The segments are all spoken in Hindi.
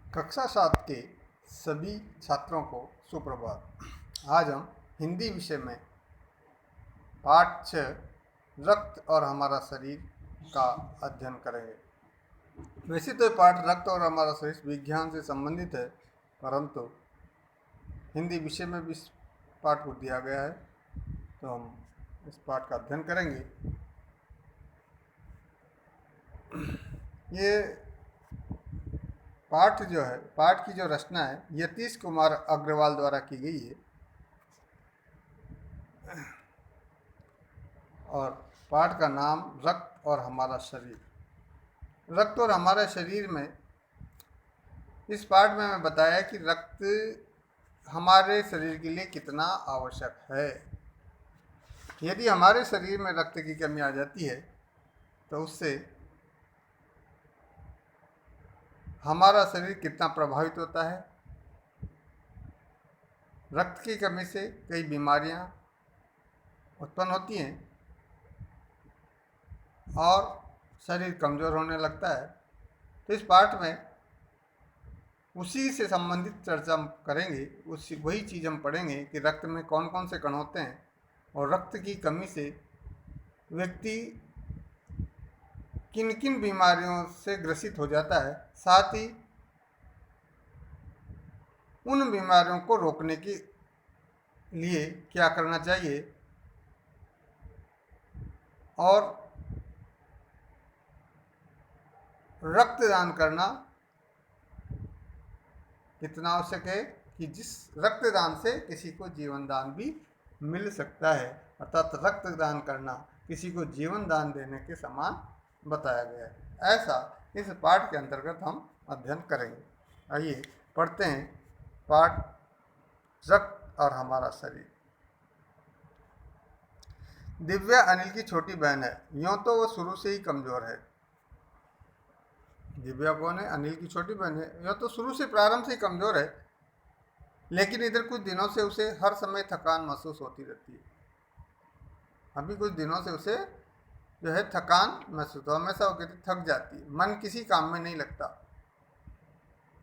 कक्षा 7 के सभी छात्रों को सुप्रभात। आज हम हिंदी विषय में पाठ 6 रक्त और हमारा शरीर का अध्ययन करेंगे। वैसे तो ये पाठ रक्त और हमारा शरीर विज्ञान से संबंधित है, परंतु हिंदी विषय में भी इस पाठ को दिया गया है, तो हम इस पाठ का अध्ययन करेंगे। ये पाठ जो है, पाठ की जो रचना है, यतीश कुमार अग्रवाल द्वारा की गई है और पाठ का नाम रक्त और हमारा शरीर। रक्त और हमारे शरीर में इस पाठ में मैं बताया कि रक्त हमारे शरीर के लिए कितना आवश्यक है। यदि हमारे शरीर में रक्त की कमी आ जाती है तो उससे हमारा शरीर कितना प्रभावित होता है। रक्त की कमी से कई बीमारियां उत्पन्न होती हैं और शरीर कमज़ोर होने लगता है। तो इस पाठ में उसी से संबंधित चर्चा करेंगे। वही चीज़ हम पढ़ेंगे कि रक्त में कौन कौन से कण होते हैं और रक्त की कमी से व्यक्ति किन किन बीमारियों से ग्रसित हो जाता है, साथ ही उन बीमारियों को रोकने के लिए क्या करना चाहिए और रक्तदान करना कितना आवश्यक है कि जिस रक्तदान से किसी को जीवन दान भी मिल सकता है, अर्थात रक्तदान करना किसी को जीवन दान देने के समान बताया गया है। ऐसा इस पाठ के अंतर्गत हम अध्ययन करेंगे। आइए पढ़ते हैं पाठ रक्त और हमारा शरीर। दिव्या अनिल की छोटी बहन है। यूं तो वो शुरू से ही कमजोर है। दिव्या कौन है? अनिल की छोटी बहन है। यूं तो शुरू से प्रारंभ से ही कमजोर है, लेकिन इधर कुछ दिनों से उसे हर समय थकान महसूस होती रहती है। अभी कुछ दिनों से उसे जो है थकान महसूस हो, हमेशा वो कहती थक जाती है, मन किसी काम में नहीं लगता।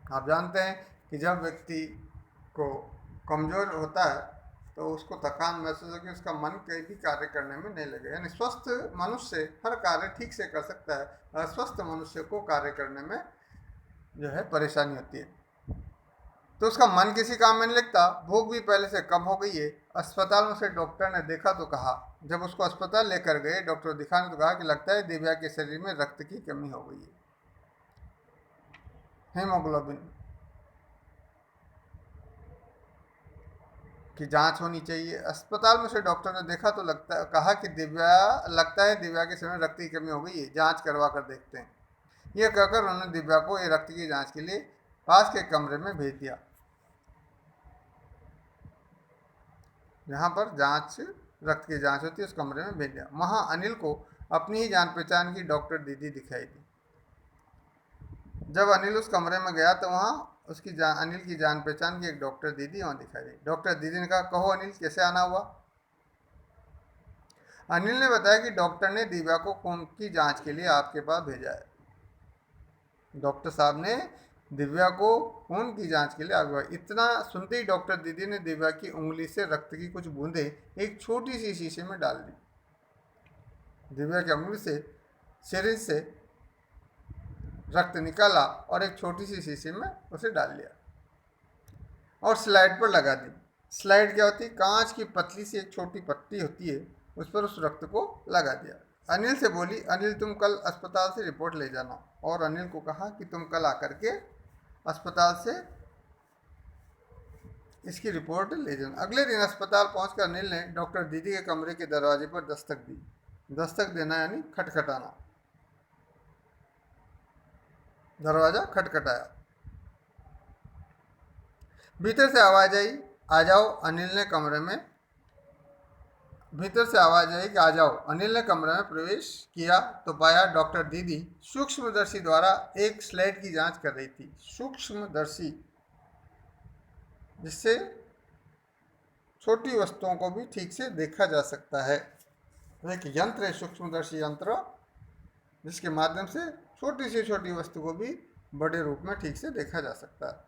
आप जानते हैं कि जब व्यक्ति को कमजोर होता है तो उसको थकान महसूस होगी, उसका मन कहीं भी कार्य करने में नहीं लगेगा। यानी स्वस्थ मनुष्य हर कार्य ठीक से कर सकता है, अस्वस्थ मनुष्य को कार्य करने में जो है परेशानी होती है। तो उसका मन किसी काम में नहीं लगता, भूख भी पहले से कम हो गई है। अस्पताल में से डॉक्टर ने देखा तो कहा, जब उसको अस्पताल लेकर गए डॉक्टर दिखाने तो कहा कि लगता है दिव्या के शरीर में रक्त की कमी हो गई है, हीमोग्लोबिन की जांच होनी चाहिए। अस्पताल में से डॉक्टर ने देखा तो कहा कि लगता है दिव्या के शरीर में रक्त की कमी हो गई है, जांच करवा कर देखते हैं। यह कहकर उन्होंने दिव्या को ये रक्त की जांच के लिए पास के कमरे में भेज दिया, जहां पर रक्त की जांच होती है, उस कमरे में भेज दिया। वहां अनिल को अपनी ही जान पहचान की डॉक्टर दीदी दिखाई दी। जब अनिल उस कमरे में गया तो वहां अनिल की जान पहचान की एक डॉक्टर दीदी वहां दिखाई दी। डॉक्टर दीदी ने कहा, कहो अनिल कैसे आना हुआ? अनिल ने बताया कि डॉक्टर ने दिव्या को खून की जांच के लिए आपके पास भेजा है। डॉक्टर साहब ने दिव्या को खून की जांच के लिए आगे। इतना सुनते ही डॉक्टर दीदी ने दिव्या की उंगली से रक्त की कुछ बूंदें एक छोटी सी शीशे में डाल दी। दिव्या की उंगली से सिरिंज से रक्त निकाला और एक छोटी सी शीशे में उसे डाल लिया और स्लाइड पर लगा दी। स्लाइड क्या होती है? कांच की पतली सी एक छोटी पट्टी होती है, उस पर उस रक्त को लगा दिया। अनिल से बोली, अनिल तुम कल अस्पताल से रिपोर्ट ले जाना। और अनिल को कहा कि तुम कल आकर के अस्पताल से इसकी रिपोर्ट ले जाना। अगले दिन अस्पताल पहुंचकर अनिल ने डॉक्टर दीदी के कमरे के दरवाजे पर दस्तक दी। दस्तक देना यानी खटखटाना। दरवाजा खटखटाया। भीतर से आवाज आई, आ जाओ। अनिल ने कमरे में भीतर से आवाज आई कि आ जाओ। अनिल ने कमरे में प्रवेश किया तो पाया डॉक्टर दीदी सूक्ष्मदर्शी द्वारा एक स्लाइड की जांच कर रही थी। सूक्ष्मदर्शी, जिससे छोटी वस्तुओं को भी ठीक से देखा जा सकता है। एक यंत्र है सूक्ष्मदर्शी यंत्र, जिसके माध्यम से छोटी से छोटी वस्तु को भी बड़े रूप में ठीक से देखा जा सकता है।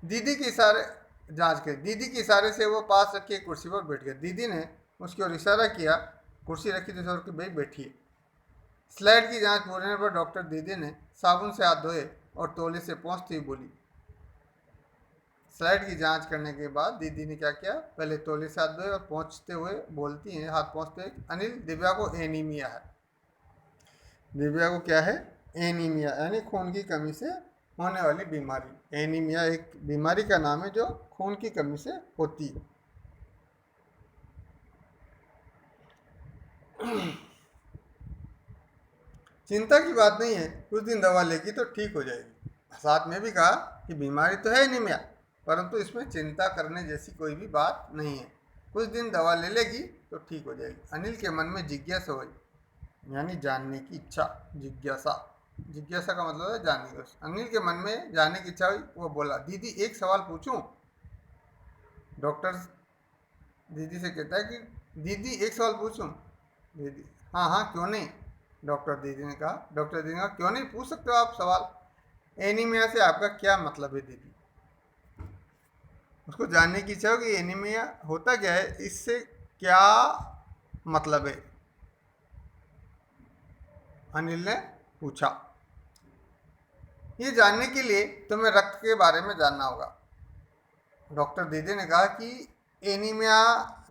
दीदी के इशारे जांच के, दीदी के इशारे से वो पास रखी एक कुर्सी पर बैठ गया। दीदी ने उसकी ओर इशारा किया, कुर्सी रखी दूसरी ओर की भाई बैठिए। स्लाइड की जांच पूरे होने पर डॉक्टर दीदी ने साबुन से हाथ धोए और तौलिए से पोंछती हुई बोली। स्लाइड की जांच करने के बाद दीदी ने क्या किया, पहले तौलिए से हाथ धोए और पोंछते हुए बोलती हैं, हाथ पोंछते हुए, अनिल, दिव्या को एनीमिया है। दिव्या को क्या है? एनीमिया, यानी खून की कमी से होने वाली बीमारी। एनीमिया एक बीमारी का नाम है जो खून की कमी से होती है। चिंता की बात नहीं है, कुछ दिन दवा लेगी तो ठीक हो जाएगी। साथ में भी कहा कि बीमारी तो है एनीमिया, परंतु इसमें चिंता करने जैसी कोई भी बात नहीं है, कुछ दिन दवा ले लेगी तो ठीक हो जाएगी। अनिल के मन में जिज्ञासा हुई, यानी जानने की इच्छा। जिज्ञासा, जिज्ञासा का मतलब है जानने की। अनिल के मन में जानने की इच्छा हुई। वो बोला, दीदी एक सवाल पूछूं? डॉक्टर दीदी से कहता है कि दीदी एक सवाल पूछूं? दीदी, हाँ हाँ क्यों नहीं, डॉक्टर दीदी ने कहा। डॉक्टर दीदी ने कहा, क्यों नहीं, पूछ सकते हो आप सवाल। एनीमिया से आपका क्या मतलब है दीदी? उसको जानने की इच्छा हो कि एनीमिया होता क्या है, इससे क्या मतलब है, अनिल ने पूछा। ये जानने के लिए तुम्हें रक्त के बारे में जानना होगा। डॉक्टर दीदी ने कहा कि एनीमिया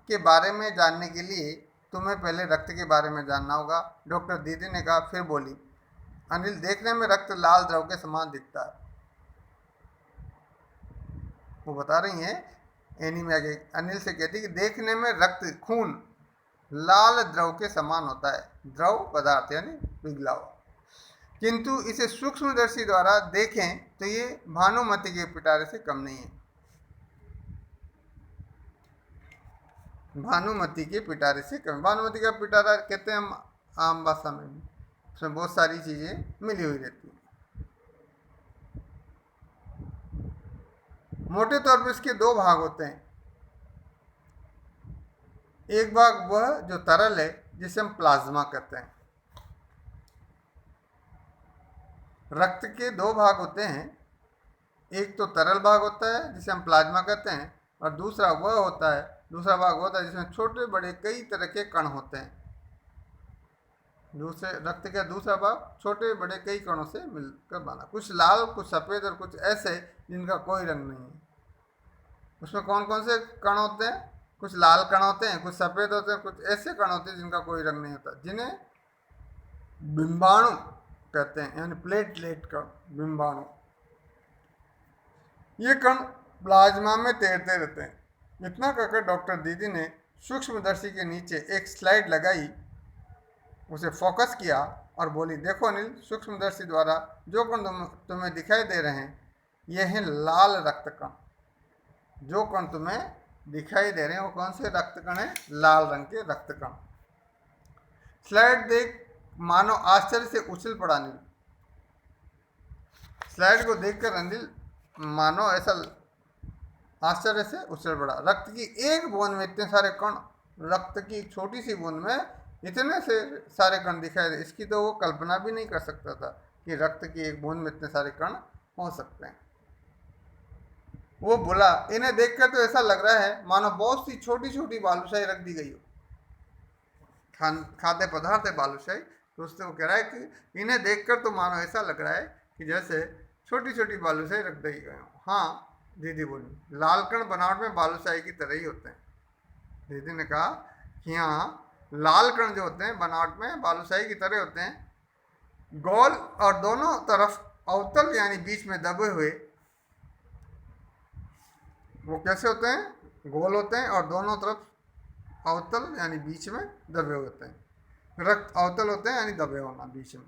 के बारे में जानने के लिए तुम्हें पहले रक्त के बारे में जानना होगा। डॉक्टर दीदी ने कहा, फिर बोली, अनिल, देखने में रक्त लाल द्रव के समान दिखता है। वो बता रही हैं एनीमिया के, अनिल से कहती कि देखने में रक्त, खून लाल द्रव के समान होता है। द्रव पदार्थ यानी पिघला हुआ, किंतु इसे सूक्ष्मदर्शी द्वारा देखें तो ये भानुमति के पिटारे से कम नहीं है। भानुमति के पिटारे से कम। भानुमति का पिटारा कहते हैं हम आम भाषा में, उसमें बहुत सारी चीजें मिली हुई रहती हैं। मोटे तौर पर इसके दो भाग होते हैं। एक भाग वह जो तरल है, जिसे हम प्लाज्मा कहते हैं। रक्त के दो भाग होते हैं, एक तो तरल भाग होता है जिसे हम प्लाज्मा कहते हैं, और दूसरा भाग होता है जिसमें छोटे बड़े कई तरह के कण होते हैं। दूसरे रक्त का दूसरा भाग छोटे बड़े कई कणों से मिलकर बना, कुछ लाल, कुछ सफ़ेद और कुछ ऐसे जिनका कोई रंग नहीं है। उसमें कौन कौन से कण होते हैं? कुछ लाल कण होते हैं, कुछ सफ़ेद होते हैं, कुछ ऐसे कण होते हैं जिनका कोई रंग नहीं होता, जिन्हें बिंबाणु कहते हैं, यानी प्लेटलेट कण, बिंबाणु। ये कण प्लाज्मा में तैरते रहते हैं। इतना कहकर डॉक्टर दीदी ने सूक्ष्मदर्शी के नीचे एक स्लाइड लगाई, उसे फोकस किया और बोली, देखो अनिल, सूक्ष्मदर्शी द्वारा जो कण तुम्हें दिखाई दे रहे हैं, ये हैं लाल रक्त कण। जो कण तुम्हें दिखाई दे रहे हैं वो कौन से रक्त कण है? लाल रंग के रक्त कण। स्लाइड देख मानो आश्चर्य से उछल पड़ा अनिल। स्लाइड को देखकर अनिल मानो ऐसा आश्चर्य से उछल पड़ा। रक्त की एक बूंद में इतने सारे कण, रक्त की एक छोटी सी बूंद में इतने से सारे कण दिखाई दे, इसकी तो वो कल्पना भी नहीं कर सकता था कि रक्त की एक बूंद में इतने सारे कण हो सकते हैं। वो बोला, इन्हें देखकर तो ऐसा लग रहा है मानो बहुत सी छोटी छोटी बालूशाही रख दी गई हो। खाद्य पदार्थ है बालूशाही, तो उससे वो कह रहा है कि इन्हें देखकर तो मानो ऐसा लग रहा है कि जैसे छोटी छोटी बालूशाही रख दी गई हो। हाँ दीदी बोली, लाल कण बनावट में बालूशाही की तरह ही होते हैं। दीदी ने कहा कि हाँ, लाल कण जो होते हैं बनावट में बालूशाही की तरह होते हैं, गोल और दोनों तरफ अवतल यानी बीच में दबे हुए। वो कैसे होते हैं? गोल होते हैं और दोनों तरफ अवतल यानी बीच में दबे हुए होते हैं। रक्त अवतल होते हैं यानी दबे होना बीच में।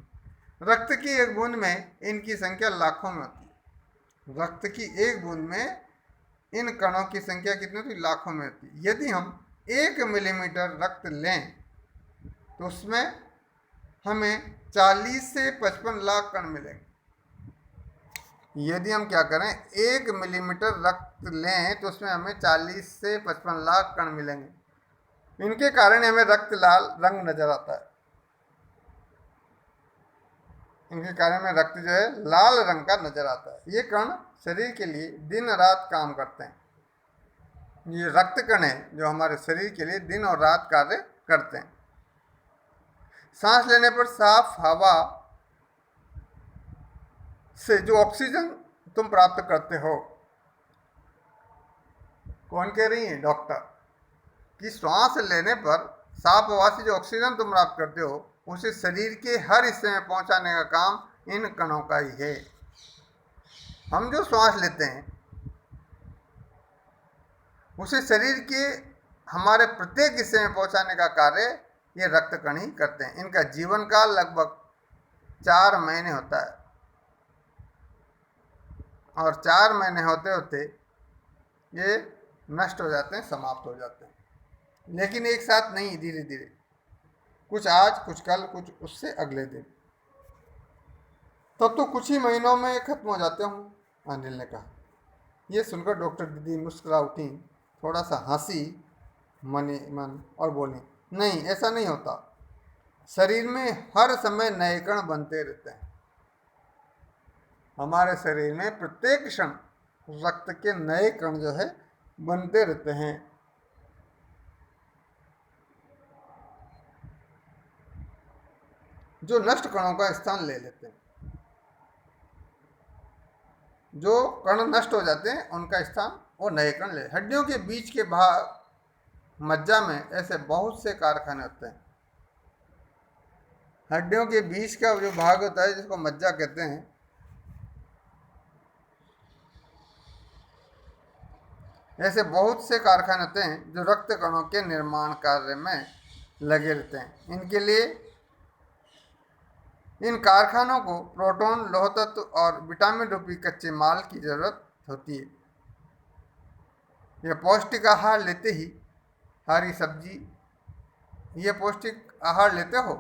रक्त की एक बूंद में इनकी संख्या लाखों में होती है। रक्त की एक बूंद में इन कणों की संख्या कितनी होती? लाखों में होती है। यदि हम 1 मिलीमीटर रक्त लें तो उसमें हमें 40 से 55 लाख कण मिलेंगे। यदि हम क्या करें, 1 मिलीमीटर रक्त लें तो उसमें हमें 40 से 55 लाख कण मिलेंगे। इनके कारण हमें रक्त लाल रंग नजर आता है। इनके कार्य में रक्त जो है लाल रंग का नजर आता है। ये कण शरीर के लिए दिन रात काम करते हैं। ये रक्त कण है जो हमारे शरीर के लिए दिन और रात कार्य करते हैं। सांस लेने पर साफ हवा से जो ऑक्सीजन तुम प्राप्त करते हो, कौन कह रही है? डॉक्टर। कि श्वास लेने पर साफ हवा से जो ऑक्सीजन तुम प्राप्त करते हो उसे शरीर के हर हिस्से में पहुंचाने का काम इन कणों का ही है। हम जो श्वास लेते हैं उसे शरीर के हमारे प्रत्येक हिस्से में पहुंचाने का कार्य ये रक्त कण ही करते हैं। इनका जीवन काल लगभग 4 महीने होता है और 4 महीने होते होते ये नष्ट हो जाते हैं, समाप्त हो जाते हैं। लेकिन एक साथ नहीं, धीरे धीरे, कुछ आज, कुछ कल, कुछ उससे अगले दिन। तब तो कुछ ही महीनों में खत्म हो जाते हूँ, अनिल ने कहा। यह सुनकर डॉक्टर दीदी मुस्कुरा उठी, थोड़ा सा हंसी मन और बोली, नहीं, ऐसा नहीं होता। शरीर में हर समय नए कण बनते रहते हैं। हमारे शरीर में प्रत्येक क्षण रक्त के नए कण जो है बनते रहते हैं। जो नष्ट कणों का स्थान ले लेते हैं। जो कण नष्ट हो जाते हैं उनका स्थान वो नए कण ले। हड्डियों के बीच के भाग मज्जा में ऐसे बहुत से कारखाने होते हैं। हड्डियों के बीच का जो भाग होता है जिसको मज्जा कहते हैं, ऐसे बहुत से कारखाने होते हैं जो रक्त कणों के निर्माण कार्य में लगे रहते हैं। इनके लिए इन कारखानों को प्रोटॉन, लौह तत्व और विटामिन रूपी कच्चे माल की जरूरत होती है। यह पौष्टिक आहार लेते ही हरी सब्जी, ये पौष्टिक आहार लेते हो?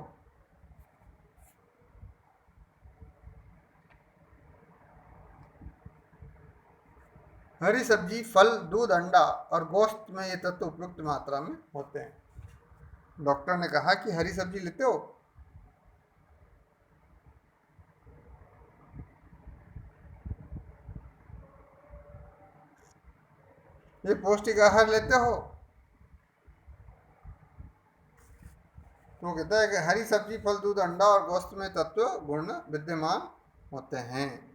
हरी सब्जी, फल, दूध, अंडा और गोश्त में ये तत्व उपयुक्त मात्रा में होते हैं। डॉक्टर ने कहा कि हरी सब्जी लेते हो? ये पौष्टिक आहार लेते हो? तो कहता है कि हरी सब्जी, फल, दूध, अंडा और गोश्त में तत्व गुण विद्यमान होते हैं।